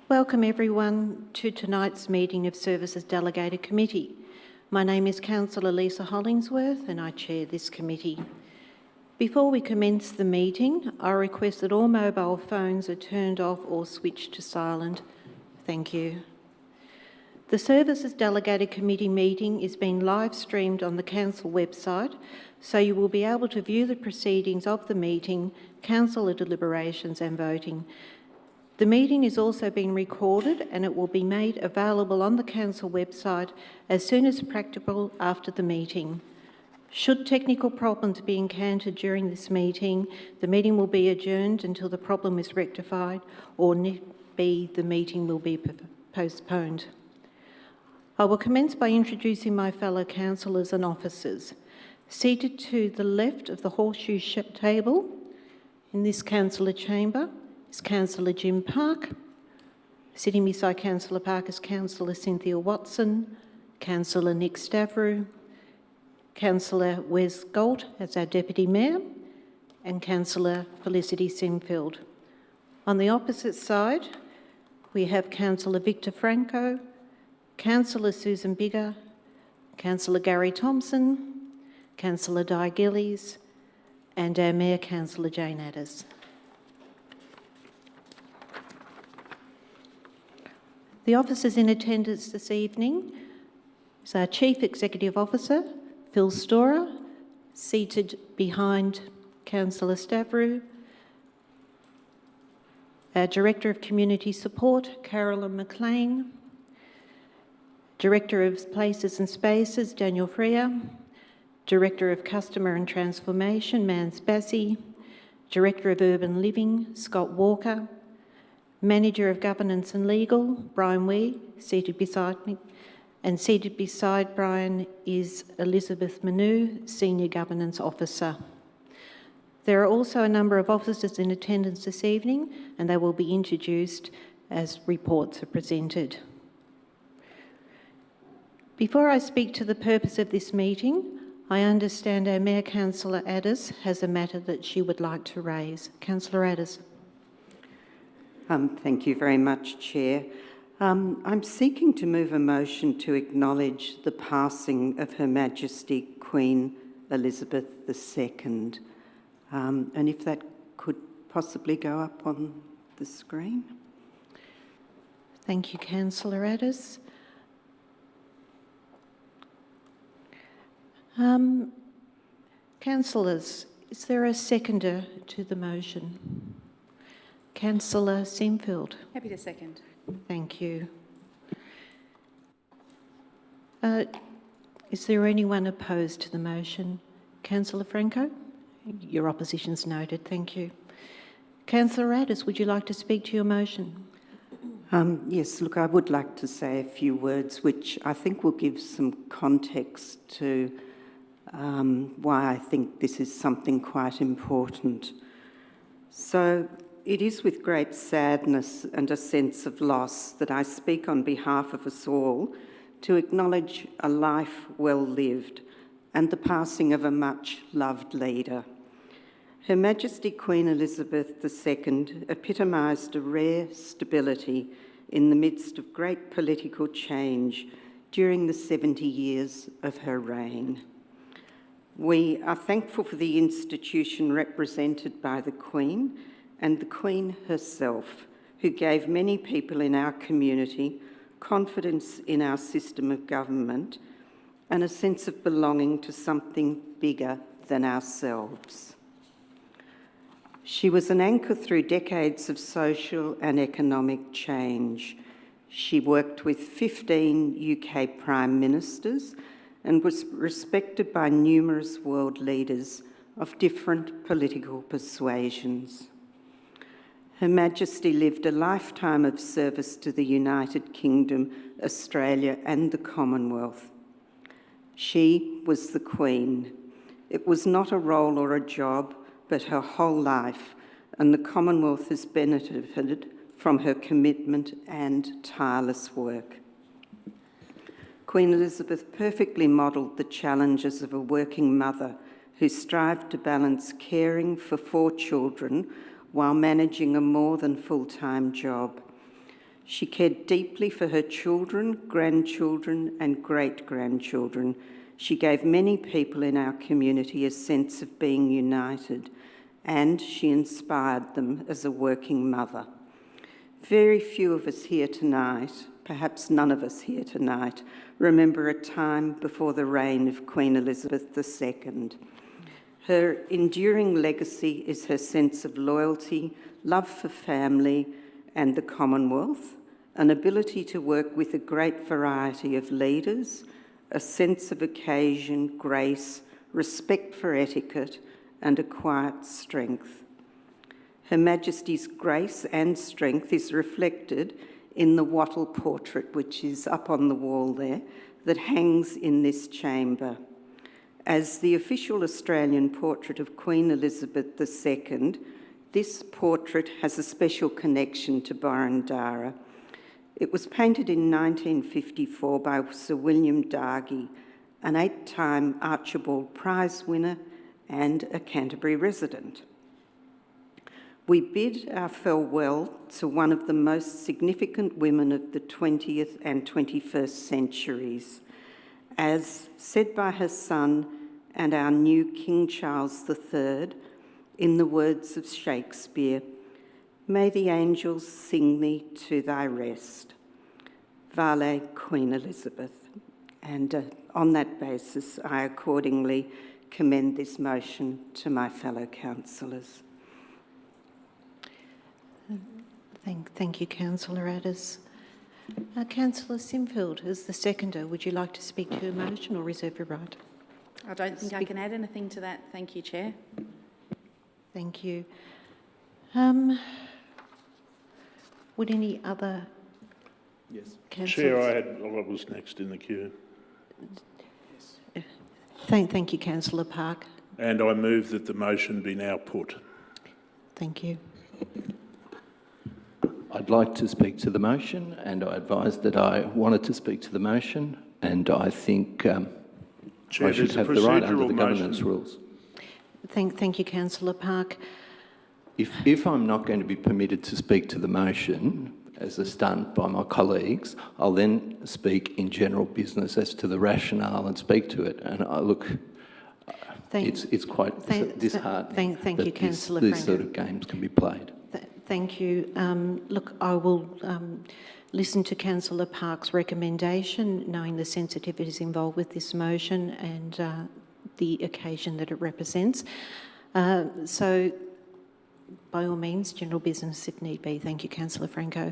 Welcome everyone to tonight's meeting of Services Delegated Committee. My name is Councillor Lisa Hollingsworth and I chair this committee. Before we commence the meeting, I request that all mobile phones are turned off or switched to silent. Thank you. The Services Delegated Committee meeting is being live streamed on the Council website, so you will be able to view the proceedings of the meeting, councillor deliberations and voting. The meeting is also being recorded and it will be made available on the Council website as soon as practicable after the meeting. Should technical problems be encountered during this meeting, the meeting will be adjourned until the problem is rectified, or the meeting will be postponed. I will commence by introducing my fellow councillors and officers. Seated to the left of the horseshoe table in this councillor chamber is Councillor Jim Park. Sitting beside Councillor Park is Councillor Cynthia Watson, Councillor Nick Stavrou, Councillor Wes Galt as our Deputy Mayor, and Councillor Felicity Sinfield. On the opposite side, we have Councillor Victor Franco, Councillor Susan Bigger, Councillor Gary Thompson, Councillor Di Gillies, and our Mayor, Councillor Jane Addis. The officers in attendance this evening is our Chief Executive Officer, Phil Storer, seated behind Councillor Stavrou, our Director of Community Support, Carolyn McLean, Director of Places and Spaces, Daniel Freer, Director of Customer and Transformation, Mans Bassi, Director of Urban Living, Scott Walker, Manager of Governance and Legal, Brian Wee, seated beside me, and seated beside Brian is Elizabeth Manu, Senior Governance Officer. There are also a number of officers in attendance this evening, and they will be introduced as reports are presented. Before I speak to the purpose of this meeting, I understand our Mayor, Councillor Addis, has a matter that she would like to raise. Councillor Addis. Thank you very much, Chair. I'm seeking to move a motion to acknowledge the passing of Her Majesty Queen Elizabeth II. And if that could possibly go up on the screen. Thank you, Councillor Addis. Councillors, is there a seconder to the motion? Councillor Sinfield. Happy to second. Thank you. Is there anyone opposed to the motion? Councillor Franco? Your opposition's noted, thank you. Councillor Addis, would you like to speak to your motion? Yes, look, I would like to say a few words which I think will give some context to why I think this is something quite important. So, it is with great sadness and a sense of loss that I speak on behalf of us all to acknowledge a life well lived and the passing of a much loved leader. Her Majesty Queen Elizabeth II epitomised a rare stability in the midst of great political change during the 70 years of her reign. We are thankful for the institution represented by the Queen and the Queen herself, who gave many people in our community confidence in our system of government and a sense of belonging to something bigger than ourselves. She was an anchor through decades of social and economic change. She worked with 15 UK Prime Ministers and was respected by numerous world leaders of different political persuasions. Her Majesty lived a lifetime of service to the United Kingdom, Australia and the Commonwealth. She was the Queen. It was not a role or a job, but her whole life, and the Commonwealth has benefited from her commitment and tireless work. Queen Elizabeth perfectly modelled the challenges of a working mother who strived to balance caring for 4 children while managing a more than full-time job. She cared deeply for her children, grandchildren, and great-grandchildren. She gave many people in our community a sense of being united, and she inspired them as a working mother. Very few of us here tonight, perhaps none of us here tonight, remember a time before the reign of Queen Elizabeth II. Her enduring legacy is her sense of loyalty, love for family and the Commonwealth, an ability to work with a great variety of leaders, a sense of occasion, grace, respect for etiquette, and a quiet strength. Her Majesty's grace and strength is reflected in the wattle portrait, which is up on the wall there, that hangs in this chamber. As the official Australian portrait of Queen Elizabeth II, this portrait has a special connection to Boroondara. It was painted in 1954 by Sir William Dargie, an 8-time Archibald Prize winner and a Canterbury resident. We bid our farewell to one of the most significant women of the 20th and 21st centuries. As said by her son and our new King Charles III, in the words of Shakespeare, "May the angels sing thee to thy rest." Vale, Queen Elizabeth. And on that basis, I accordingly commend this motion to my fellow councillors. Thank you, Councillor Addis. Councillor Simfield, as the seconder, would you like to speak to your motion or reserve your right? I don't think I can add anything to that. Thank you, Chair. Thank you. Would any other Yes. councillors... Chair, I was next in the queue. Thank you, Councillor Park. And I move that the motion be now put. Thank you. I'd like to speak to the motion, and I advised that I wanted to speak to the motion, and I think Chair, I should there's a have the right under procedural the governance motion. rules. Thank you, Councillor Park. If I'm not going to be permitted to speak to the motion, as is done by my colleagues, I'll then speak in general business as to the rationale and speak to it. And it's quite disheartening thank you, Councillor these sort Franco. of games can be played. Thank you. Look, I will listen to Councillor Park's recommendation, knowing the sensitivities involved with this motion and the occasion that it represents. So, by all means, general business if need be. Thank you, Councillor Franco.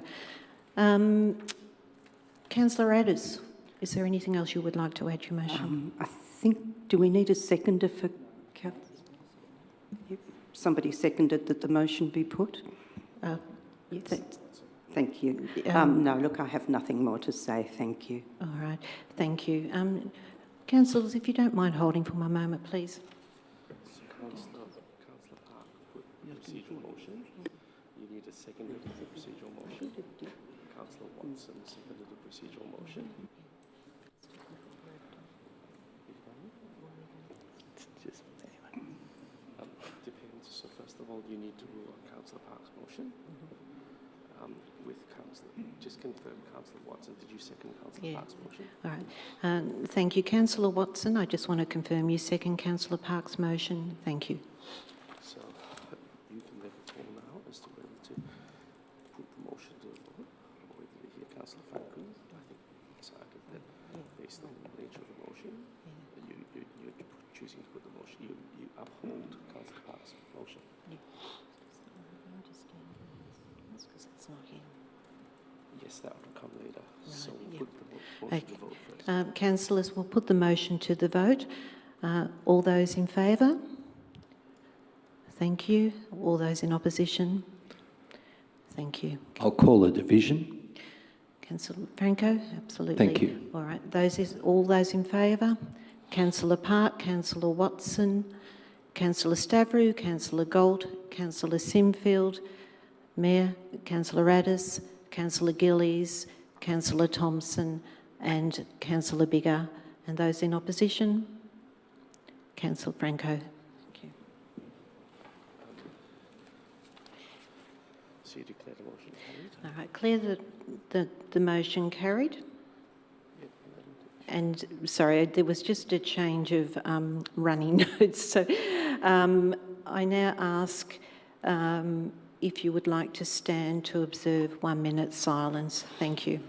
Councillor Addis, is there anything else you would like to add to your motion? I think, do we need a seconder for... Yep. Somebody seconded that the motion be put? Yes. Thank you. No, look, I have nothing more to say. Thank you. All right. Thank you. Councillors, if you don't mind holding for a moment, please. Councillor Park put the procedural motion. You need a seconder to the procedural motion. Councillor Watson seconded the procedural motion. Depends. So first of all, you need to rule on Councillor Park's motion. With Councillor, just confirm, Councillor Watson, did you second Councillor Park's motion? All right. Thank you, Councillor Watson. I just want to confirm you second Councillor Park's motion. Thank you. So you can make a call now as to whether to put the motion to the vote or whether to hear Councillor Franco. I think it's argued that based on the nature of the motion, you're choosing to put the motion, you uphold Councillor Park's motion. Yes, that will come later. Right, so we'll put the motion to the vote first. Councillors, we'll put the motion to the vote. All those in favour? Thank you. All those in opposition? Thank you. I'll call a division. Councillor Franco? Absolutely. Thank you. All right. All those in favour? Councillor Park, Councillor Watson, Councillor Stavrou, Councillor Galt, Councillor Simfield, Mayor, Councillor Addis, Councillor Gillies, Councillor Thompson and Councillor Biggar. And those in opposition? Councillor Franco. Thank you. So you declare the motion carried? All right, Claire, the motion carried. Yep, And sorry, there was just a change of running notes. So I now ask if you would like to stand to observe 1 minute silence. Thank you.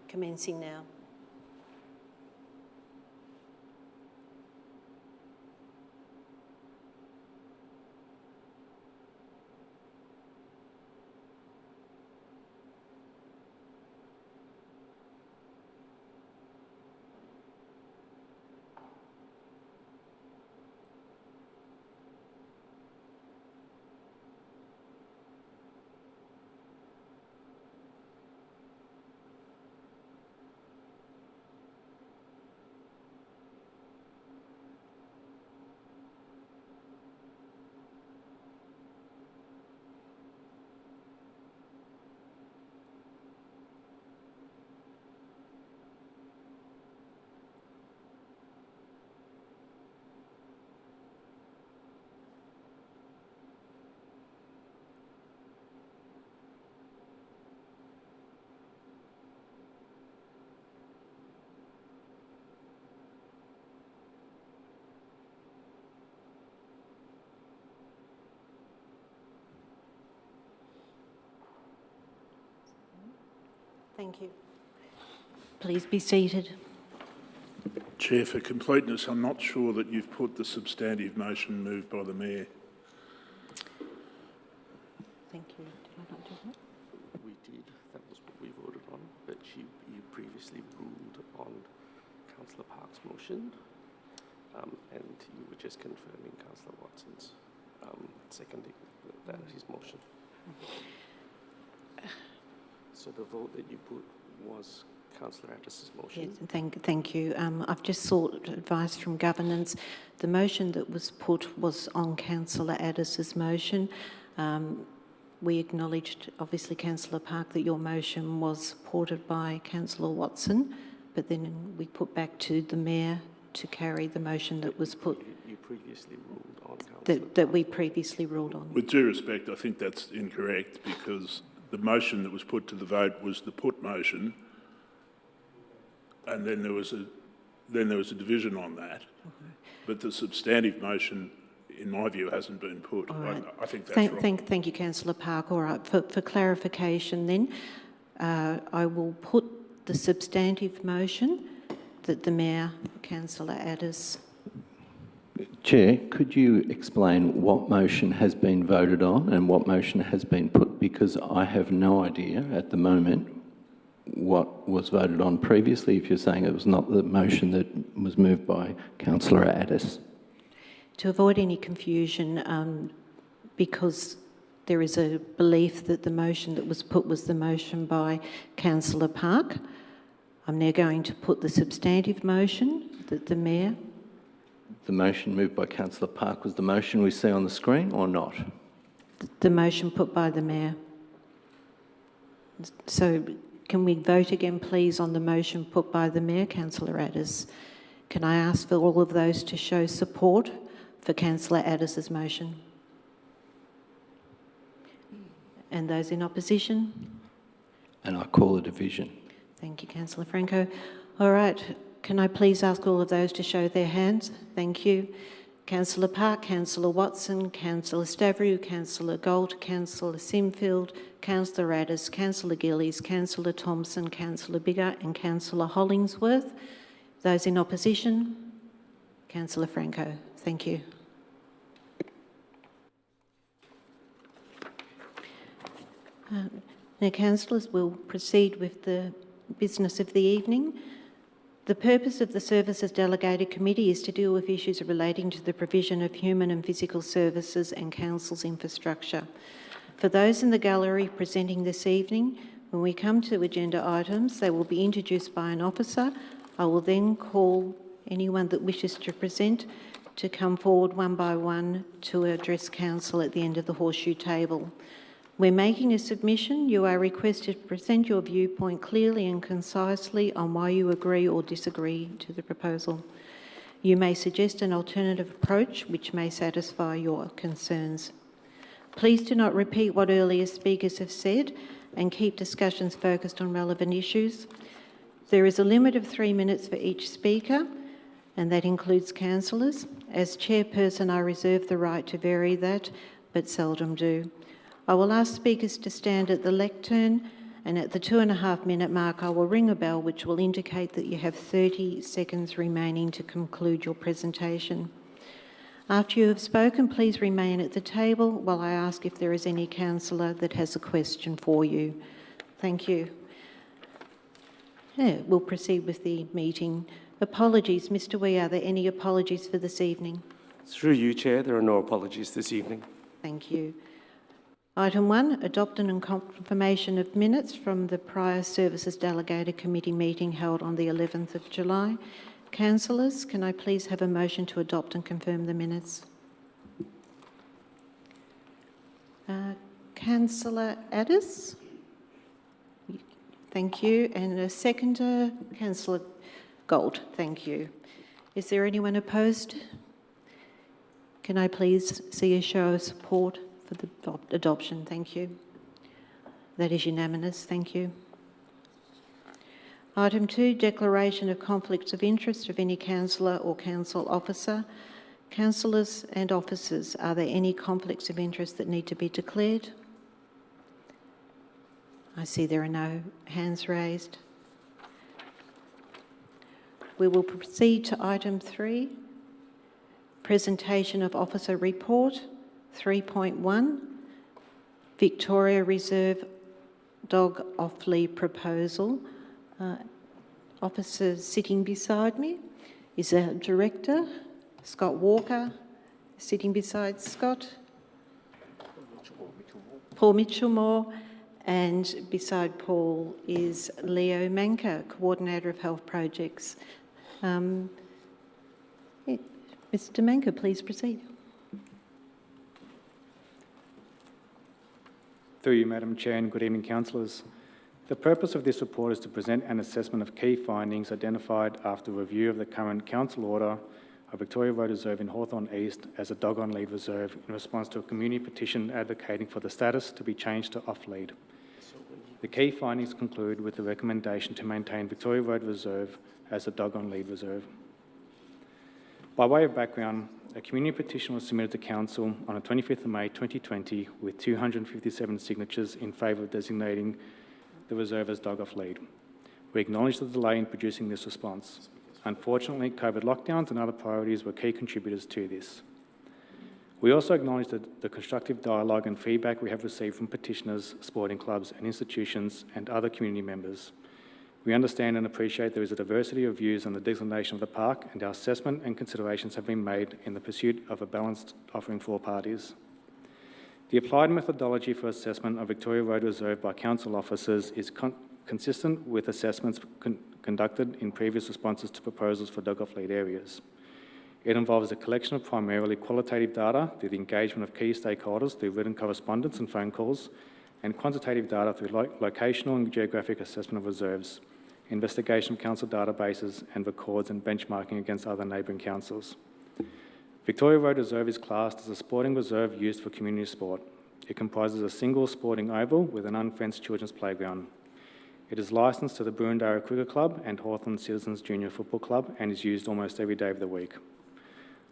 Commencing now. Thank you. Please be seated. Chair, for completeness, I'm not sure that you've put the substantive motion moved by the Mayor. Thank you. Did I not do that? we did. That was what we voted on. But you previously ruled on Councillor Park's motion, and you were just confirming Councillor Watson's seconding that his motion. So the vote that you put was Councillor Addis's motion. Yes, thank you. I've just sought advice from governance. The motion that was put was on Councillor Addis's motion. We acknowledged, obviously, Councillor Park, that your motion was supported by Councillor Watson, but then we put back to the Mayor to carry the motion that was put. You previously ruled on Councillor That we previously ruled on. With due respect, I think that's incorrect because the motion that was put to the vote was the put motion, and then there was a division on that. But the substantive motion, in my view, hasn't been put. All right. I think that's wrong. Thank you, Councillor Park. All right, for clarification then, I will put the substantive motion that the Mayor, Councillor Addis. Chair, could you explain what motion has been voted on and what motion has been put? Because I have no idea at the moment what was voted on previously, if you're saying it was not the motion that was moved by Councillor Addis. To avoid any confusion, because there is a belief that the motion that was put was the motion by Councillor Park, I'm now going to put the substantive motion that the Mayor... The motion moved by Councillor Park was the motion we see on the screen or not? The motion put by the Mayor. So can we vote again, please, on the motion put by the Mayor, Councillor Addis? Can I ask for all of those to show support for Councillor Addis's motion? And those in opposition? And I call a division. Thank you, Councillor Franco. All right, can I please ask all of those to show their hands? Thank you. Councillor Park, Councillor Watson, Councillor Stavry, Councillor Gold, Councillor Simfield, Councillor Addis, Councillor Gillies, Councillor Thompson, Councillor Biggar and Councillor Hollingsworth. Those in opposition? Councillor Franco. Thank you. Now, councillors, we'll proceed with the business of the evening. The purpose of the Services Delegated Committee is to deal with issues relating to the provision of human and physical services and council's infrastructure. For those in the gallery presenting this evening, when we come to agenda items, they will be introduced by an officer. I will then call anyone that wishes to present to come forward one by one to address council at the end of the horseshoe table. When making a submission, you are requested to present your viewpoint clearly and concisely on why you agree or disagree to the proposal. You may suggest an alternative approach which may satisfy your concerns. Please do not repeat what earlier speakers have said and keep discussions focused on relevant issues. There is a limit of 3 minutes for each speaker, and that includes councillors. As chairperson, I reserve the right to vary that, but seldom do. I will ask speakers to stand at the lectern, and at the 2.5-minute mark, I will ring a bell which will indicate that you have 30 seconds remaining to conclude your presentation. After you have spoken, please remain at the table while I ask if there is any councillor that has a question for you. Thank you. Yeah, we'll proceed with the meeting. Apologies, Mr. Wee, are there any apologies for this evening? Through you, Chair, there are no apologies this evening. Thank you. Item 1, adoption and confirmation of minutes from the prior Services Delegated Committee meeting held on the 11th of July. Councillors, can I please have a motion to adopt and confirm the minutes? Councillor Addis? Thank you. And a seconder, Councillor Gold. Thank you. Is there anyone opposed? Can I please see a show of support for the adoption? Thank you. That is unanimous. Thank you. Item 2, declaration of conflicts of interest of any councillor or council officer. Councillors and officers, are there any conflicts of interest that need to be declared? I see there are no hands raised. We will proceed to item 3, presentation of officer report. 3.1, Victoria Reserve dog off-lead proposal. Officer sitting beside me is our director, Scott Walker, sitting beside Scott. Paul Mitchellmore, and beside Paul is Leo Manka, Coordinator of Health Projects. Mr. Manka, please proceed. Through you, Madam Chair, and good evening, councillors. The purpose of this report is to present an assessment of key findings identified after review of the current council order of Victoria Road Reserve in Hawthorn East as a dog-on-lead reserve in response to a community petition advocating for the status to be changed to off-lead. The key findings conclude with the recommendation to maintain Victoria Road Reserve as a dog-on-lead reserve. By way of background, a community petition was submitted to Council on the 25th of May 2020 with 257 signatures in favour of designating the reserve as dog off-lead. We acknowledge the delay in producing this response. Unfortunately, COVID lockdowns and other priorities were key contributors to this. We also acknowledge the constructive dialogue and feedback we have received from petitioners, sporting clubs and institutions and other community members. We understand and appreciate there is a diversity of views on the designation of the park, and our assessment and considerations have been made in the pursuit of a balanced offering for all parties. The applied methodology for assessment of Victoria Road Reserve by council officers is consistent with assessments conducted in previous responses to proposals for dog off-lead areas. It involves a collection of primarily qualitative data through the engagement of key stakeholders through written correspondence and phone calls, and quantitative data through locational and geographic assessment of reserves, investigation of council databases and records, and benchmarking against other neighbouring councils. Victoria Road Reserve is classed as a sporting reserve used for community sport. It comprises a single sporting oval with an unfenced children's playground. It is licensed to the Burundara Cricket Club and Hawthorn Citizens Junior Football Club and is used almost every day of the week.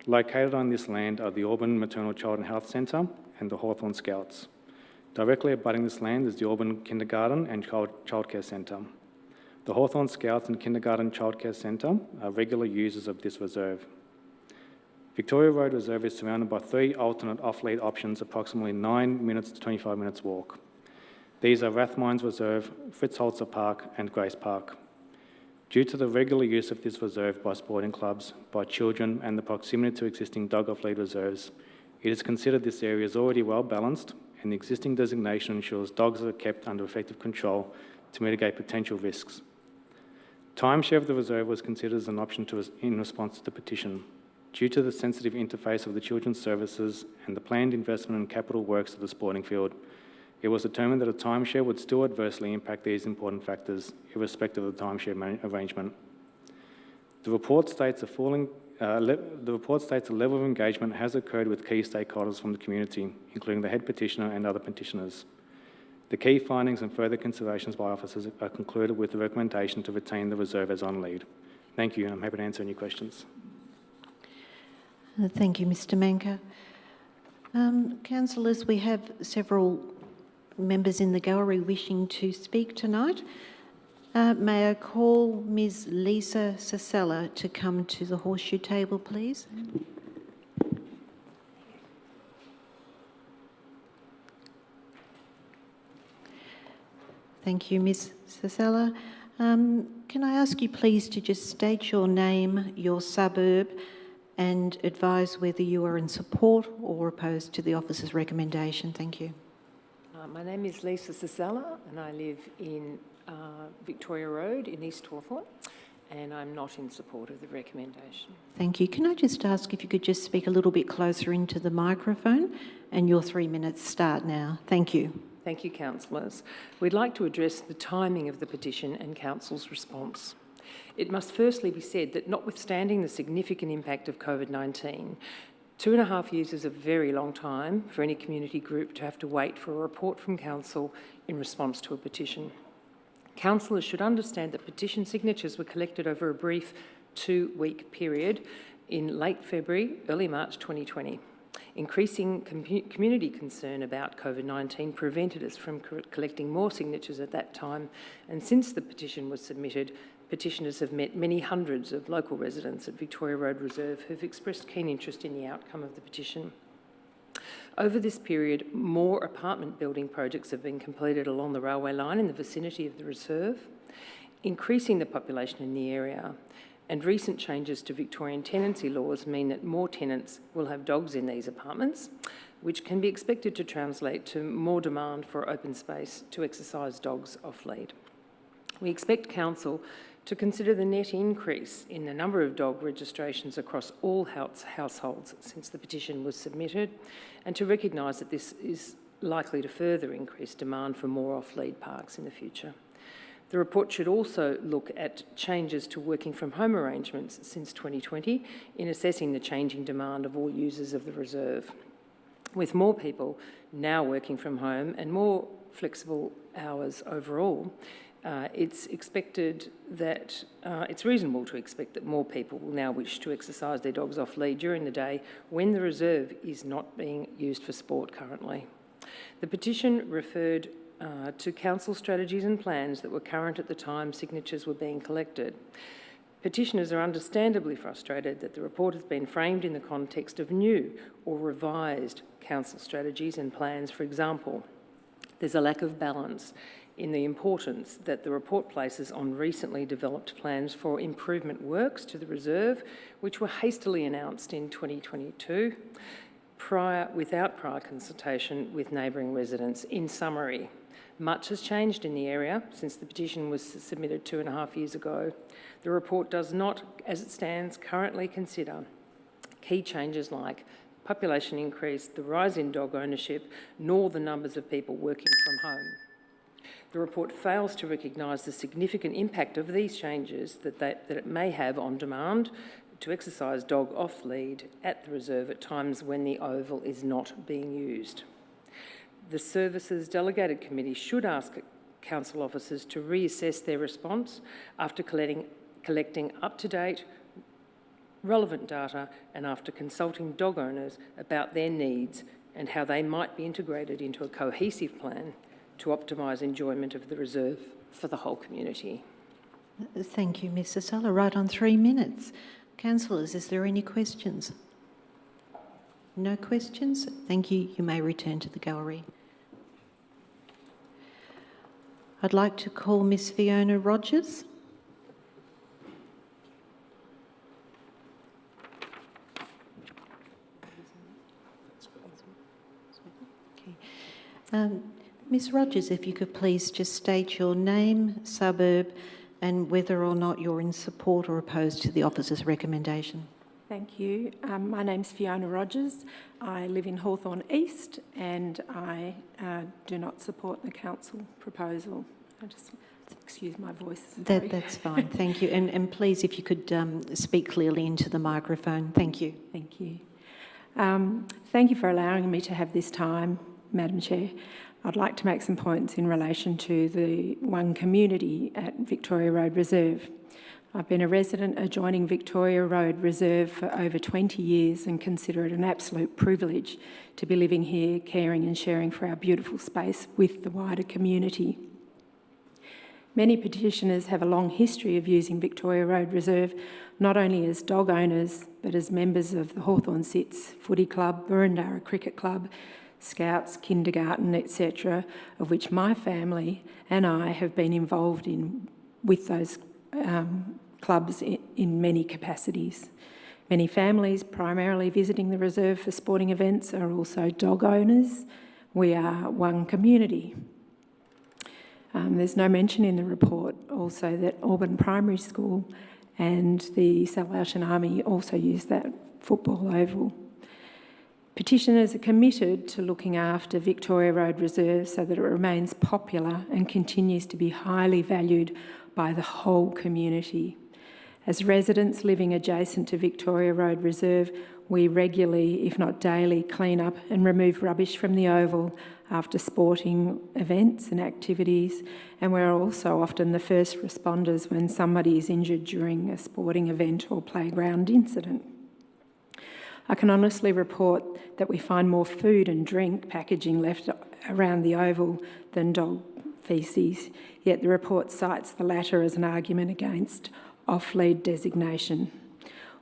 Located on this land are the Auburn Maternal Child and Health Centre and the Hawthorn Scouts. Directly abutting this land is the Auburn Kindergarten and Childcare Centre. The Hawthorn Scouts and Kindergarten Childcare Centre are regular users of this reserve. Victoria Road Reserve is surrounded by 3 alternate off-lead options, approximately 9 minutes to 25 minutes walk. These are Rathmines Reserve, Fritz Holzer Park and Grace Park. Due to the regular use of this reserve by sporting clubs, by children and the proximity to existing dog off-lead reserves, it is considered this area is already well balanced, and the existing designation ensures dogs are kept under effective control to mitigate potential risks. Timeshare of the reserve was considered as an option in response to the petition. Due to the sensitive interface of the children's services and the planned investment in capital works of the sporting field, it was determined that a timeshare would still adversely impact these important factors, irrespective of the timeshare arrangement. The report states the The report states a level of engagement has occurred with key stakeholders from the community, including the head petitioner and other petitioners. The key findings and further considerations by officers are concluded with the recommendation to retain the reserve as on lead. Thank you, and I'm happy to answer any questions. Thank you, Mr Manker. Councillors, we have several members in the gallery wishing to speak tonight. May I call Ms Lisa Sasella to come to the horseshoe table, please? Thank you, Ms Sasella. Can I ask you please to just state your name, your suburb, and advise whether you are in support or opposed to the officer's recommendation? Thank you. My name is Lisa Sasella and I live in Victoria Road in East Hawthorn, and I'm not in support of the recommendation. Thank you. Can I just ask if you could just speak a little bit closer into the microphone, and your 3 minutes start now. Thank you. Thank you, councillors. We'd like to address the timing of the petition and council's response. It must firstly be said that notwithstanding the significant impact of COVID-19, 2.5 years is a very long time for any community group to have to wait for a report from council in response to a petition. Councillors should understand that petition signatures were collected over a brief 2-week period in late February, early March 2020. Increasing community concern about COVID-19 prevented us from collecting more signatures at that time, and since the petition was submitted, petitioners have met many hundreds of local residents at Victoria Road Reserve who've expressed keen interest in the outcome of the petition. Over this period, more apartment building projects have been completed along the railway line in the vicinity of the reserve, increasing the population in the area, and recent changes to Victorian tenancy laws mean that more tenants will have dogs in these apartments, which can be expected to translate to more demand for open space to exercise dogs off lead. We expect council to consider the net increase in the number of dog registrations across all households since the petition was submitted, and to recognise that this is likely to further increase demand for more off-lead parks in the future. The report should also look at changes to working from home arrangements since 2020 in assessing the changing demand of all users of the reserve. With more people now working from home and more flexible hours overall, it's reasonable to expect that more people will now wish to exercise their dogs off lead during the day when the reserve is not being used for sport currently. The petition referred to council strategies and plans that were current at the time signatures were being collected. Petitioners are understandably frustrated that the report has been framed in the context of new or revised council strategies and plans. For example, there's a lack of balance in the importance that the report places on recently developed plans for improvement works to the reserve, which were hastily announced in 2022, without prior consultation with neighbouring residents. In summary, much has changed in the area since the petition was submitted 2.5 years ago. The report does not, as it stands, currently consider key changes like population increase, the rise in dog ownership, nor the numbers of people working from home. The report fails to recognise the significant impact of these changes that it may have on demand to exercise dog off lead at the reserve at times when the oval is not being used. The Services Delegated Committee should ask council officers to reassess their response after collecting up-to-date, relevant data and after consulting dog owners about their needs and how they might be integrated into a cohesive plan to optimise enjoyment of the reserve for the whole community. Thank you, Ms Sasella. Right on 3 minutes. Councillors, is there any questions? No questions? Thank you. You may return to the gallery. I'd like to call Miss Fiona Rogers. Ms Rogers, if you could please just state your name, suburb, and whether or not you're in support or opposed to the officer's recommendation. Thank you. My name's Fiona Rogers. I live in Hawthorn East and I do not support the council proposal. I just excuse my voice. That's fine, thank you. And please, if you could speak clearly into the microphone, thank you. Thank you. Thank you for allowing me to have this time, Madam Chair. I'd like to make some points in relation to the One community at Victoria Road Reserve. I've been a resident adjoining Victoria Road Reserve for over 20 years and consider it an absolute privilege to be living here, caring and sharing for our beautiful space with the wider community. Many petitioners have a long history of using Victoria Road Reserve, not only as dog owners, but as members of the Hawthorn Sits Footy Club, Burundara Cricket Club, Scouts, kindergarten, etc., of which my family and I have been involved in with those clubs in many capacities. Many families, primarily visiting the reserve for sporting events, are also dog owners. We are one community. There's no mention in the report also that Auburn Primary School and the Salvation Army also use that football oval. Petitioners are committed to looking after Victoria Road Reserve so that it remains popular and continues to be highly valued by the whole community. As residents living adjacent to Victoria Road Reserve, we regularly, if not daily, clean up and remove rubbish from the oval after sporting events and activities, and we're also often the first responders when somebody is injured during a sporting event or playground incident. I can honestly report that we find more food and drink packaging left around the oval than dog faeces, yet the report cites the latter as an argument against off-lead designation.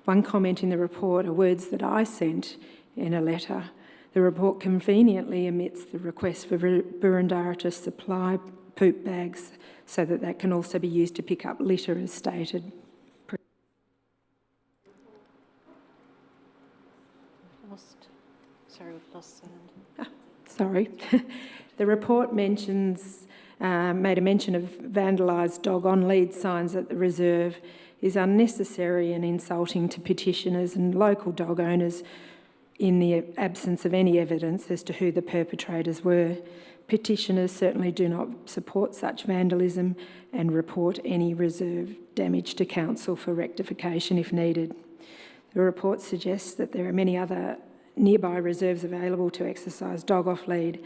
One comment in the report are words that I sent in a letter. The report conveniently omits the request for Burundara to supply poop bags so that that can also be used to pick up litter as stated. Sorry, we've lost sound. Sorry. The report made a mention of vandalised dog on-lead signs at the reserve is unnecessary and insulting to petitioners and local dog owners in the absence of any evidence as to who the perpetrators were. Petitioners certainly do not support such vandalism and report any reserve damage to council for rectification if needed. The report suggests that there are many other nearby reserves available to exercise dog off-lead.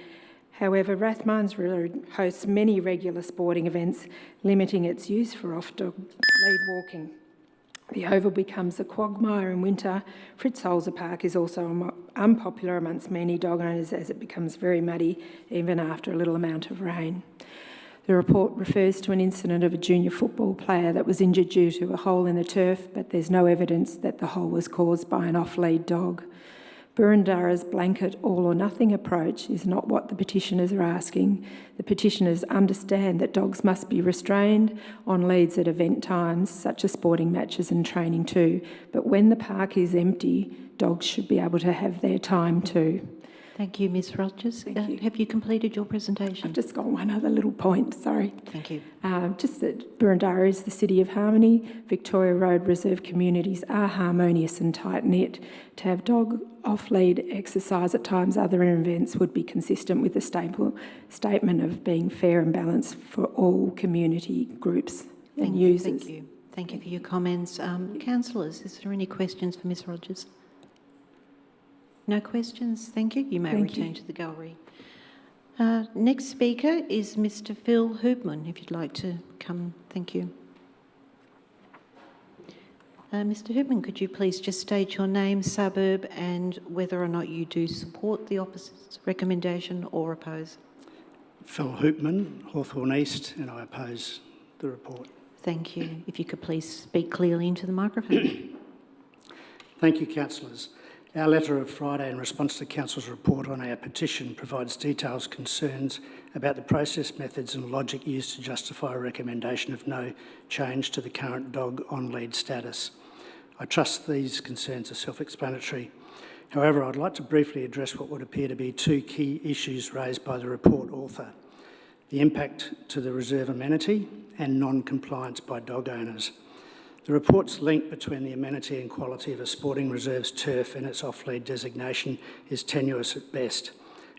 However, Rathmines Road hosts many regular sporting events, limiting its use for off-dog lead walking. The oval becomes a quagmire in winter. Fritz Holzer Park is also unpopular amongst many dog owners as it becomes very muddy even after a little amount of rain. The report refers to an incident of a junior football player that was injured due to a hole in the turf, but there's no evidence that the hole was caused by an off-lead dog. Burundara's blanket all-or-nothing approach is not what the petitioners are asking. The petitioners understand that dogs must be restrained on leads at event times, such as sporting matches and training too, but when the park is empty, dogs should be able to have their time too. Thank you, Ms Rogers. Thank you. Have you completed your presentation? I've just got one other little point, sorry. Thank you. Just that Burundara is the city of harmony. Victoria Road Reserve communities are harmonious and tight-knit. To have dog off-lead exercise at times other events would be consistent with the statement of being fair and balanced for all community groups and users. Thank you. Thank you for your comments. Councillors, is there any questions for Ms Rogers? No questions? Thank you. You may return to the gallery. Next speaker is Mr Phil Hoopman, if you'd like to come. Thank you. Mr Hoopman, could you please just state your name, suburb and whether or not you do support the opposite's recommendation or oppose? Phil Hoopman, Hawthorn East, and I oppose the report. Thank you. If you could please speak clearly into the microphone. Thank you, councillors. Our letter of Friday in response to Council's report on our petition provides details concerns about the process, methods and logic used to justify a recommendation of no change to the current dog on-lead status. I trust these concerns are self-explanatory. However, I'd like to briefly address what would appear to be two key issues raised by the report author: the impact to the reserve amenity and non-compliance by dog owners. The report's link between the amenity and quality of a sporting reserve's turf and its off-lead designation is tenuous at best.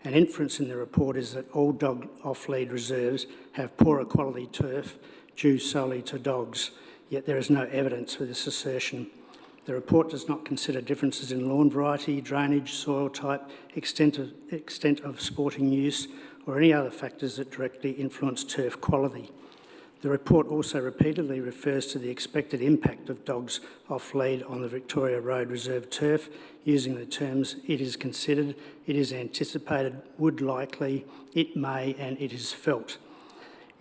An inference in the report is that all dog off-lead reserves have poorer quality turf due solely to dogs, yet there is no evidence for this assertion. The report does not consider differences in lawn variety, drainage, soil type, extent of sporting use, or any other factors that directly influence turf quality. The report also repeatedly refers to the expected impact of dogs off-lead on the Victoria Road Reserve turf, using the terms "it is considered," "it is anticipated," "would likely," "it may," and "it is felt."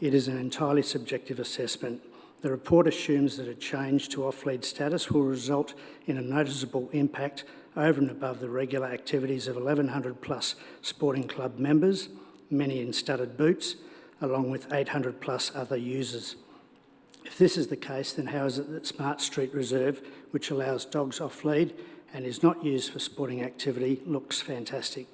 It is an entirely subjective assessment. The report assumes that a change to off-lead status will result in a noticeable impact over and above the regular activities of 1,100 plus sporting club members, many in studded boots, along with 800 plus other users. If this is the case, then how is it that Smart Street Reserve, which allows dogs off-lead and is not used for sporting activity, looks fantastic?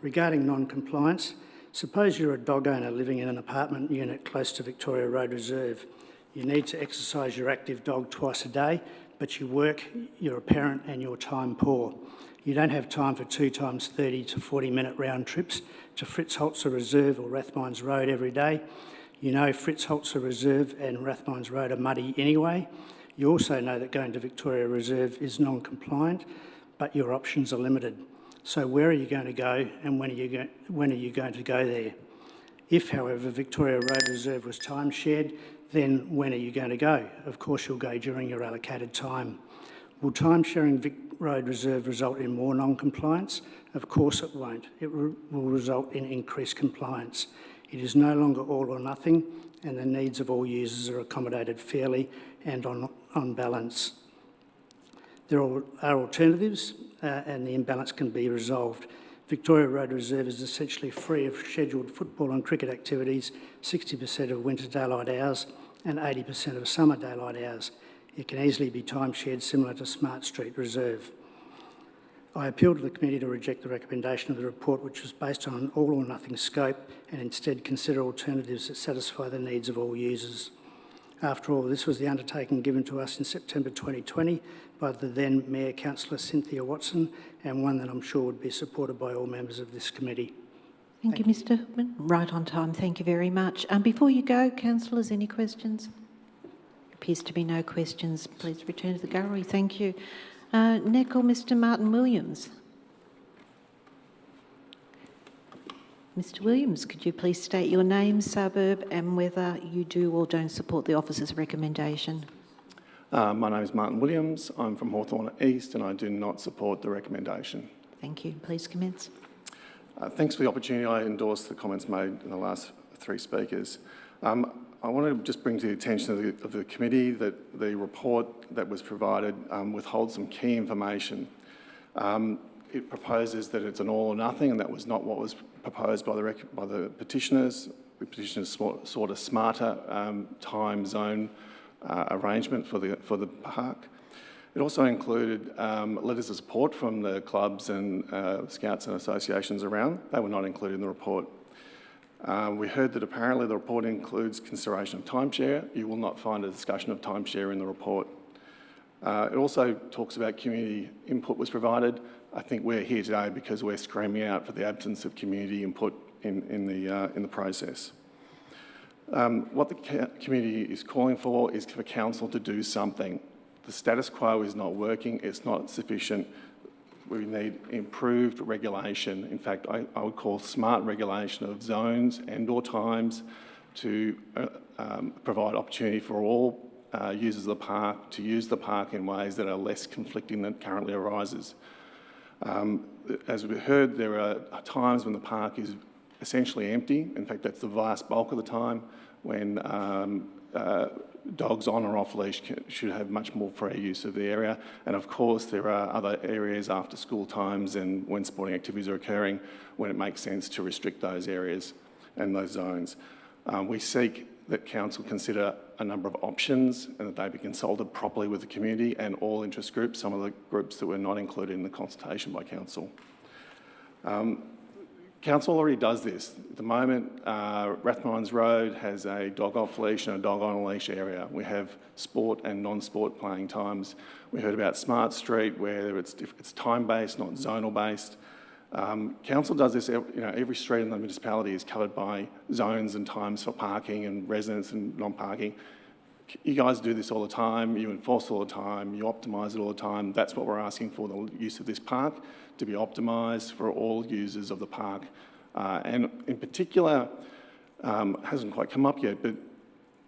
Regarding non-compliance, suppose you're a dog owner living in an apartment unit close to Victoria Road Reserve. You need to exercise your active dog twice a day, but you work, you're a parent and you're time poor. You don't have time for 2 times 30 to 40-minute round trips to Fritz Holzer Reserve or Rathmines Road every day. You know Fritz Holzer Reserve and Rathmines Road are muddy anyway. You also know that going to Victoria Reserve is non-compliant, but your options are limited. So where are you going to go, and when are you going to go there? If, however, Victoria Road Reserve was time shared, then when are you going to go? Of course you'll go during your allocated time. Will time sharing Vic Road Reserve result in more non-compliance? Of course it won't. It will result in increased compliance. It is no longer all or nothing, and the needs of all users are accommodated fairly and on balance. There are alternatives, and the imbalance can be resolved. Victoria Road Reserve is essentially free of scheduled football and cricket activities, 60% of winter daylight hours and 80% of summer daylight hours. It can easily be time-shared similar to Smart Street Reserve. I appeal to the committee to reject the recommendation of the report, which was based on an all-or-nothing scope, and instead consider alternatives that satisfy the needs of all users. After all, this was the undertaking given to us in September 2020 by the then Mayor Councillor Cynthia Watson, and one that I'm sure would be supported by all members of this committee. Thank you, Mr Hookman. Right on time. Thank you very much. Before you go, councillors, any questions? Appears to be no questions. Please return to the gallery. Thank you. Next, Mr Martin Williams. Mr Williams, could you please state your name, suburb and whether you do or don't support the officer's recommendation? My name is Martin Williams. I'm from Hawthorn East and I do not support the recommendation. Thank you. Please commence. Thanks for the opportunity. I endorse the comments made in the last 3 speakers. I want to just bring to the attention of the committee that the report that was provided withholds some key information. It proposes that it's an all or nothing, and that was not what was proposed by the petitioners. The petitioners sought a smarter time zone arrangement for the park. It also included letters of support from the clubs and scouts and associations around. They were not included in the report. We heard that apparently the report includes consideration of timeshare. You will not find a discussion of timeshare in the report. It also talks about community input was provided. I think we're here today because we're screaming out for the absence of community input in the process. What the community is calling for is for council to do something. The status quo is not working, it's not sufficient. We need improved regulation. In fact, I would call smart regulation of zones and/or times to provide opportunity for all users of the park to use the park in ways that are less conflicting than currently arises. As we heard, there are times when the park is essentially empty. In fact, that's the vast bulk of the time when dogs on or off leash should have much more free use of the area. And of course, there are other areas after school times and when sporting activities are occurring when it makes sense to restrict those areas and those zones. We seek that council consider a number of options and that they be consulted properly with the community and all interest groups, some of the groups that were not included in the consultation by council. Council already does this. At the moment, Rathmines Road has a dog off leash and a dog on a leash area. We have sport and non-sport playing times. We heard about Smart Street where it's time-based, not zonal-based. Council does this, every street in the municipality is covered by zones and times for parking and residents and non-parking. You guys do this all the time, you enforce all the time, you optimise it all the time. That's what we're asking for, the use of this park to be optimised for all users of the park. And in particular, hasn't quite come up yet, but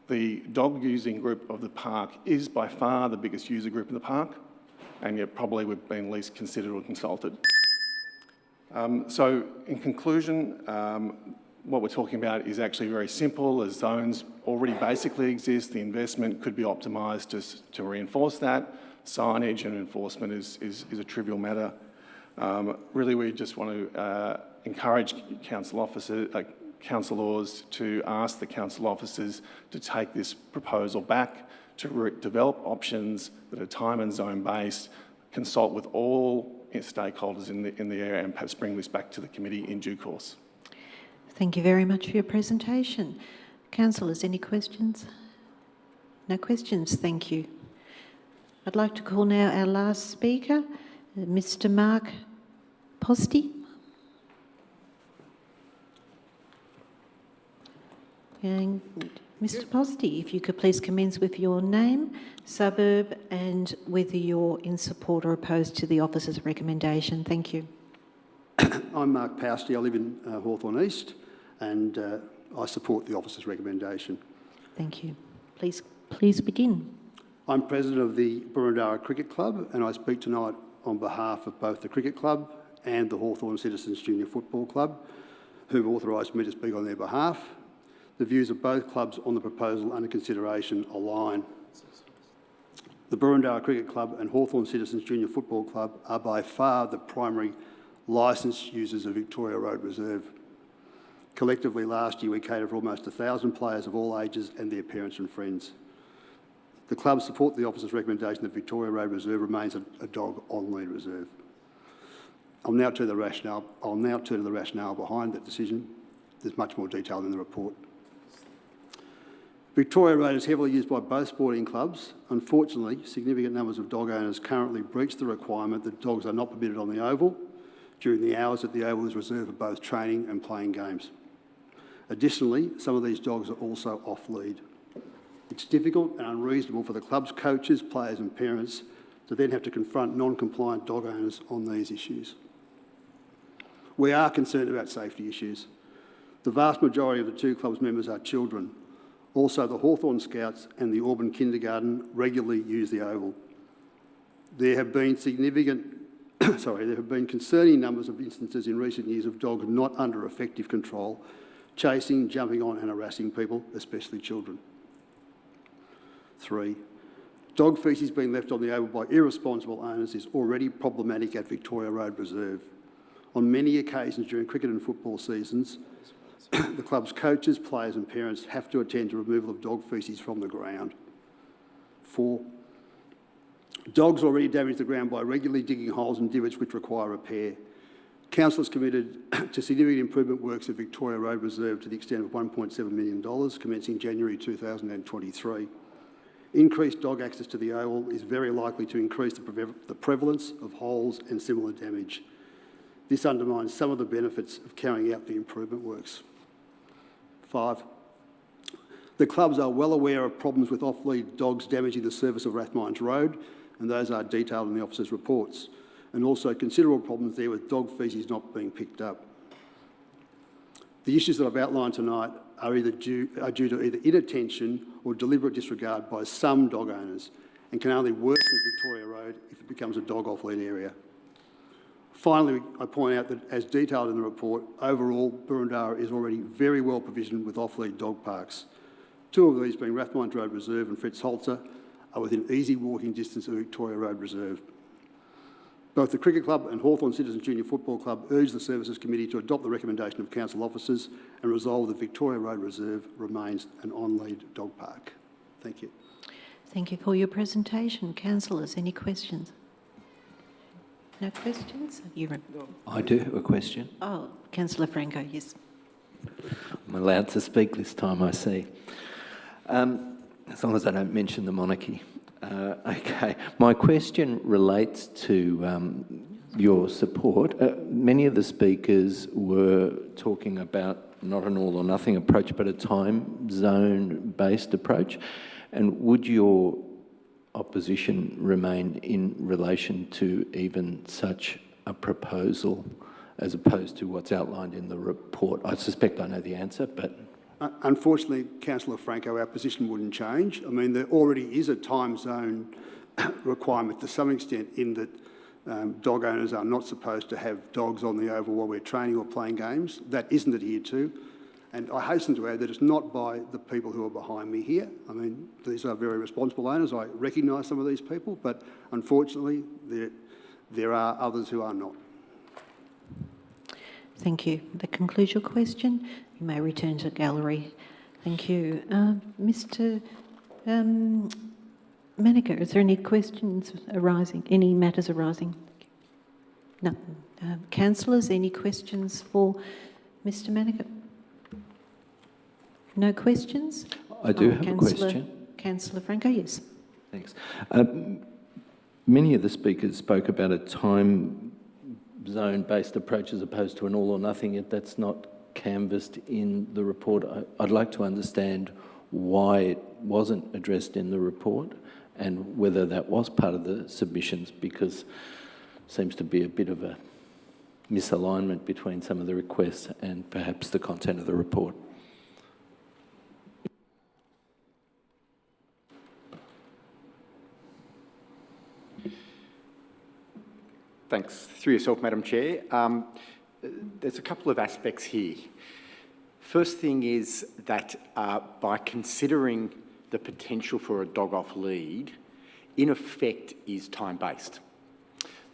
the dog using group of the park is by far the biggest user group in the park, and yet probably we've been least considered or consulted. So in conclusion, what we're talking about is actually very simple. As zones already basically exist, the investment could be optimised to reinforce that. Signage and enforcement is a trivial matter. Really, we just want to encourage councillors to ask the council officers to take this proposal back, to develop options that are time and zone based, consult with all stakeholders in the area, and perhaps bring this back to the committee in due course. Thank you very much for your presentation. Councillors, any questions? No questions, thank you. I'd like to call now our last speaker, Mr. Mark Posty. And Mr. Posty, if you could please commence with your name, suburb, and whether you're in support or opposed to the officer's recommendation. Thank you. I'm Mark Posty. I live in Hawthorn East, and I support the officer's recommendation. Thank you. Please begin. I'm president of the Burundara Cricket Club, and I speak tonight on behalf of both the Cricket Club and the Hawthorn Citizens Junior Football Club, who've authorised me to speak on their behalf. The views of both clubs on the proposal under consideration align. The Burundara Cricket Club and Hawthorn Citizens Junior Football Club are by far the primary licensed users of Victoria Road Reserve. Collectively, last year we catered for almost 1,000 players of all ages and their parents and friends. The clubs support the officer's recommendation that Victoria Road Reserve remains a dog-only reserve. I'll now turn to the rationale behind that decision. There's much more detail in the report. Victoria Road is heavily used by both sporting clubs. Unfortunately, significant numbers of dog owners currently breach the requirement that dogs are not permitted on the oval during the hours that the oval is reserved for both training and playing games. Additionally, some of these dogs are also off-lead. It's difficult and unreasonable for the club's coaches, players and parents to then have to confront non-compliant dog owners on these issues. We are concerned about safety issues. The vast majority of the two clubs' members are children. Also, the Hawthorn Scouts and the Auburn Kindergarten regularly use the oval. There have been concerning numbers of instances in recent years of dogs not under effective control, chasing, jumping on and harassing people, especially children. 3. Dog faeces being left on the oval by irresponsible owners is already problematic at Victoria Road Reserve. On many occasions during cricket and football seasons, the club's coaches, players and parents have to attend to removal of dog faeces from the ground. 4. Dogs already damage the ground by regularly digging holes and divots which require repair. Council is committed to significant improvement works at Victoria Road Reserve to the extent of $1.7 million, commencing January 2023. Increased dog access to the oval is very likely to increase the prevalence of holes and similar damage. This undermines some of the benefits of carrying out the improvement works. 5. The clubs are well aware of problems with off-lead dogs damaging the surface of Rathmines Road, and those are detailed in the officer's reports, and also considerable problems there with dog faeces not being picked up. The issues that I've outlined tonight are due to either inattention or deliberate disregard by some dog owners, and can only worsen at Victoria Road if it becomes a dog off-lead area. Finally, I point out that, as detailed in the report, overall, Burundara is already very well provisioned with off-lead dog parks. 2 of these, being Rathmines Road Reserve and Fritz Holzer, are within easy walking distance of Victoria Road Reserve. Both the Cricket Club and Hawthorn Citizens Junior Football Club urge the Services Committee to adopt the recommendation of council officers and resolve that Victoria Road Reserve remains an on-lead dog park. Thank you. Thank you for your presentation. Councillors, any questions? No questions? I do have a question. Oh, Councillor Franco, yes. I'm allowed to speak this time, I see. As long as I don't mention the monarchy. Okay. My question relates to your support. Many of the speakers were talking about not an all or nothing approach, but a time zone-based approach. And would your opposition remain in relation to even such a proposal as opposed to what's outlined in the report? I suspect I know the answer, but... Unfortunately, Councillor Franco, our position wouldn't change. I mean, there already is a time zone requirement to some extent in that dog owners are not supposed to have dogs on the oval while we're training or playing games. That isn't adhered to. And I hasten to add that it's not by the people who are behind me here. I mean, these are very responsible owners. I recognise some of these people, but unfortunately, there are others who are not. Thank you. That concludes your question. You may return to the gallery. Thank you. Mr. Manica, is there any questions arising, any matters arising? No. Councillors, any questions for Mr. Manica? No questions? I do have a question. Councillor Franco, yes. Thanks. Many of the speakers spoke about a time zone-based approach as opposed to an all or nothing, yet that's not canvassed in the report. I'd like to understand why it wasn't addressed in the report and whether that was part of the submissions, because it seems to be a bit of a misalignment between some of the requests and perhaps the content of the report. Thanks. Through yourself, Madam Chair. There's a couple of aspects here. First thing is that by considering the potential for a dog off lead, in effect is time-based.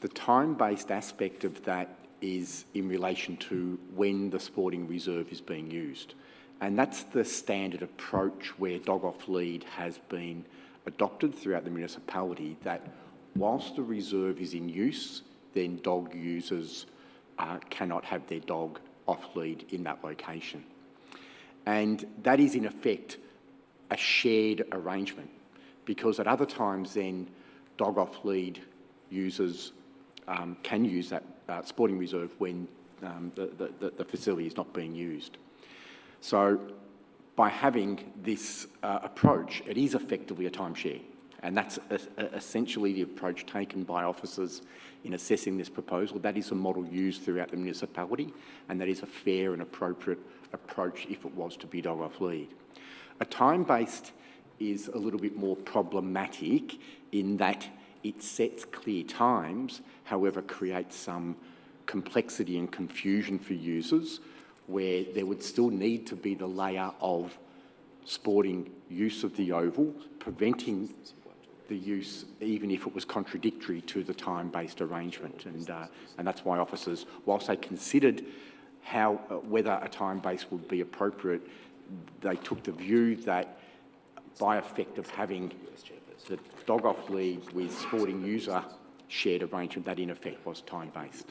The time-based aspect of that is in relation to when the sporting reserve is being used. And that's the standard approach where dog off lead has been adopted throughout the municipality, that whilst the reserve is in use, then dog users cannot have their dog off lead in that location. And that is in effect a shared arrangement, because at other times then dog off lead users can use that sporting reserve when the facility is not being used. So by having this approach, it is effectively a timeshare. And that's essentially the approach taken by officers in assessing this proposal. That is a model used throughout the municipality, and that is a fair and appropriate approach if it was to be dog off lead. A time-based is a little bit more problematic in that it sets clear times, however creates some complexity and confusion for users, where there would still need to be the layer of sporting use of the oval, preventing the use, even if it was contradictory to the time-based arrangement. And that's why officers, whilst they considered whether a time-base would be appropriate, they took the view that by effect of having the dog off lead with sporting user shared arrangement, that in effect was time-based.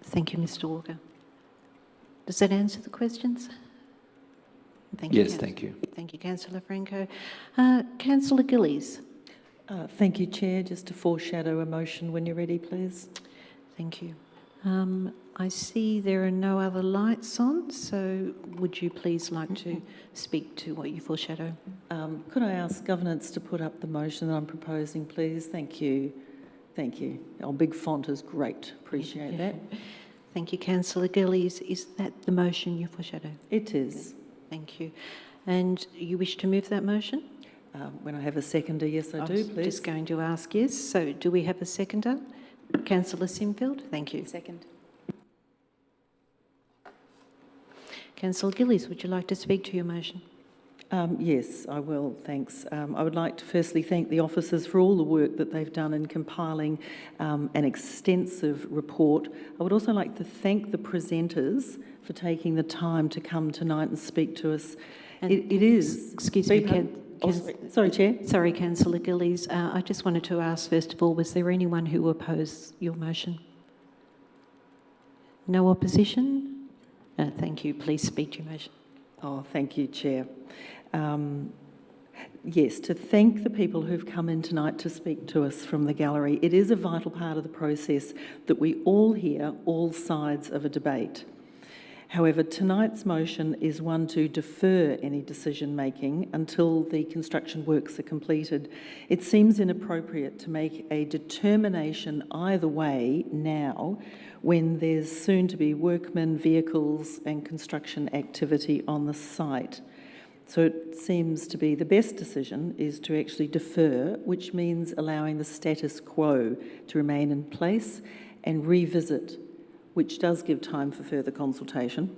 Thank you, Mr. Walker. Does that answer the questions? Thank you. Yes, thank you. Thank you, Councillor Franco. Councillor Gillies. Thank you, Chair. Just to foreshadow a motion when you're ready, please. Thank you. I see there are no other lights on, so would you please like to speak to what you foreshadow? Could I ask governance to put up the motion that I'm proposing, please? Thank you. Thank you. Our big font is great. Appreciate that. Thank you, Councillor Gillies. Is that the motion you foreshadow? It is. Thank you. And you wish to move that motion? When I have a seconder, yes, I do, please. I'm just going to ask yes. So do we have a seconder? Councillor Simfield? Thank you. Second. Councillor Gillies, would you like to speak to your motion? Yes, I will, thanks. I would like to firstly thank the officers for all the work that they've done in compiling an extensive report. I would also like to thank the presenters for taking the time to come tonight and speak to us. And it is... Excuse me, sorry, Chair. Sorry, Councillor Gillies. I just wanted to ask, first of all, was there anyone who opposed your motion? No opposition? Thank you. Please speak to your motion. Oh, thank you, Chair. Yes, to thank the people who've come in tonight to speak to us from the gallery. It is a vital part of the process that we all hear all sides of a debate. However, tonight's motion is one to defer any decision-making until the construction works are completed. It seems inappropriate to make a determination either way now when there's soon to be workmen, vehicles and construction activity on the site. So it seems to be the best decision is to actually defer, which means allowing the status quo to remain in place and revisit, which does give time for further consultation.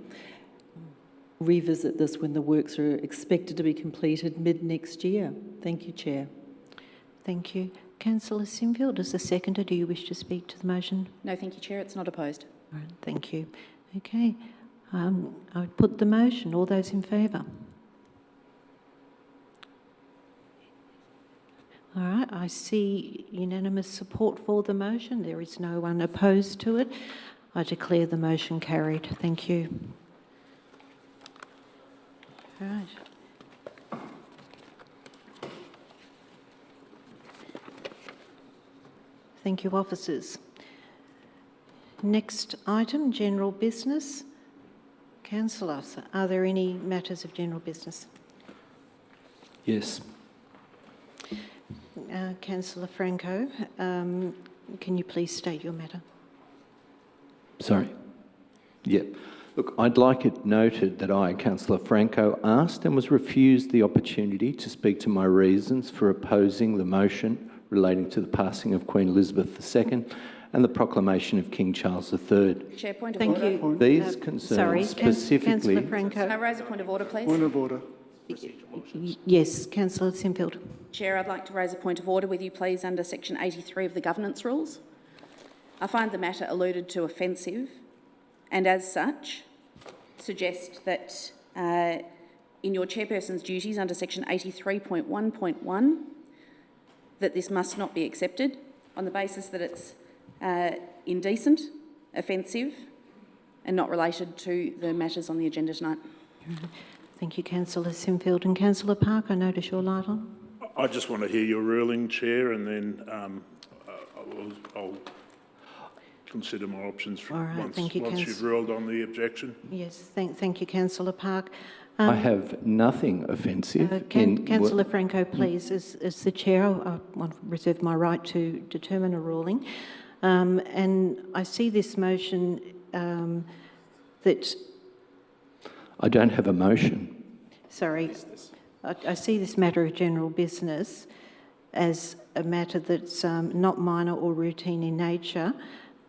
Revisit this when the works are expected to be completed mid-next year. Thank you, Chair. Thank you. Councillor Sinfield, as the seconder, do you wish to speak to the motion? No, thank you, Chair. It's not opposed. All right, thank you. Okay, I would put the motion. All those in favour? All right, I see unanimous support for the motion. There is no one opposed to it. I declare the motion carried. Thank you. All right. Thank you, officers. Next item, general business. Councillors, are there any matters of general business? Yes. Councillor Franco, can you please state your matter? Sorry. Yep. Look, I'd like it noted that I, Councillor Franco, asked and was refused the opportunity to speak to my reasons for opposing the motion relating to the passing of Queen Elizabeth II and the proclamation of King Charles III. Chair, point of Thank order. you. These concerns specifically... Councillor Franco. Can I raise a point of order, please? Point of order. Yes, Councillor Sinfield. Chair, I'd like to raise a point of order with you, please, under section 83 of the governance rules. I find the matter alluded to offensive and, as such, suggest that in your chairperson's duties under section 83.1.1 that this must not be accepted on the basis that it's indecent, offensive and not related to the matters on the agenda tonight. Thank you, Councillor Sinfield. And Councillor Park, I notice your light on. I just want to hear your ruling, Chair, and then I'll consider my options All right, once thank you, you've ruled on the objection. Yes, thank you, Councillor Park. I have nothing offensive Councillor Franco, please, as the chair, I want to reserve my right to determine a ruling. And I see this motion that... I don't have a motion. Sorry, I see this matter of general business as a matter that's not minor or routine in nature,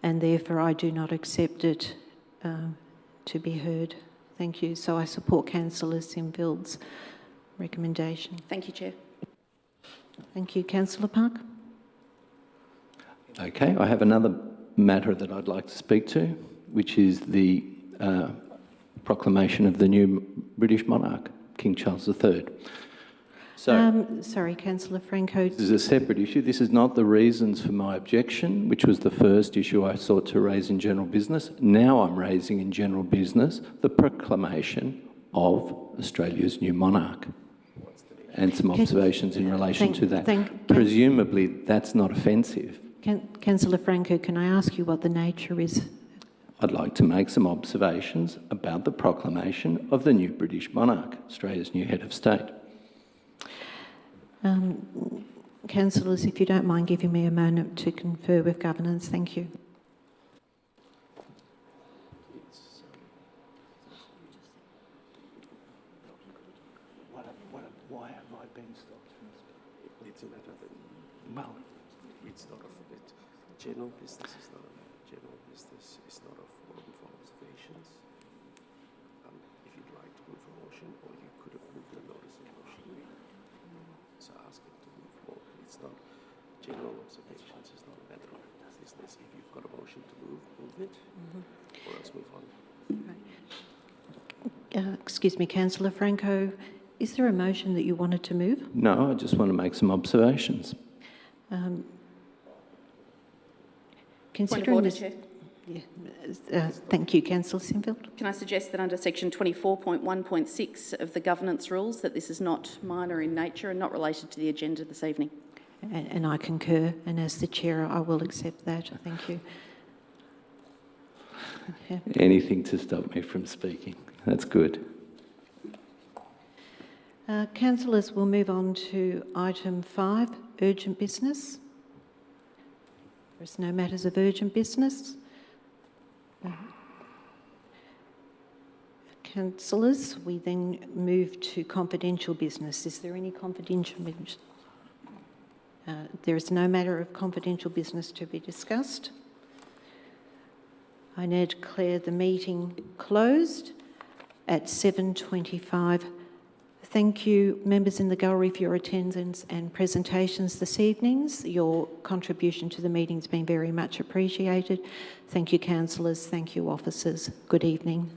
and therefore I do not accept it to be heard. Thank you. So I support Councillor Sinfield's recommendation. Thank you, Chair. Thank you. Councillor Park? Okay, I have another matter that I'd like to speak to, which is the proclamation of the new British monarch, King Charles III. So, sorry, Councillor Franco. this is a separate issue. This is not the reasons for my objection, which was the first issue I sought to raise in general business. Now I'm raising in general business the proclamation of Australia's new monarch and some observations in relation to that. Presumably that's not offensive. Councillor Franco, can I ask you what the nature is? I'd like to make some observations about the proclamation of the new British monarch, Australia's new head of state. Councillors, if you don't mind giving me a moment to confer with governance, thank you. Why have I been stopped from speaking? It's a matter of, well, it's not of general business, is not a general business, it's not a forum for observations. If you'd like to move a motion, or you could have moved a notice of motion. So ask it to move forward. It's not general observations, it's not a matter of business. If you've got a motion to move it, or else move on. Excuse me, Councillor Franco, is there a motion that you wanted to move? No, I just want to make some observations. Point of order, Chair. Thank you, Councillor Sinfield. Can I suggest that under section 24.1.6 of the governance rules that this is not minor in nature and not related to the agenda this evening? And I concur, and as the chair, I will accept that. Thank you. Okay. Anything to stop me from speaking. That's good. Councillors, we'll move on to item 5, urgent business. There's no matters of urgent business. Councillors, we then move to confidential business. Is there any confidential business? There is no matter of confidential business to be discussed. I now declare the meeting closed at 7:25. Thank you, members in the gallery, for your attendance and presentations this evening. Your contribution to the meeting has been very much appreciated. Thank you, councillors. Thank you, officers. Good evening.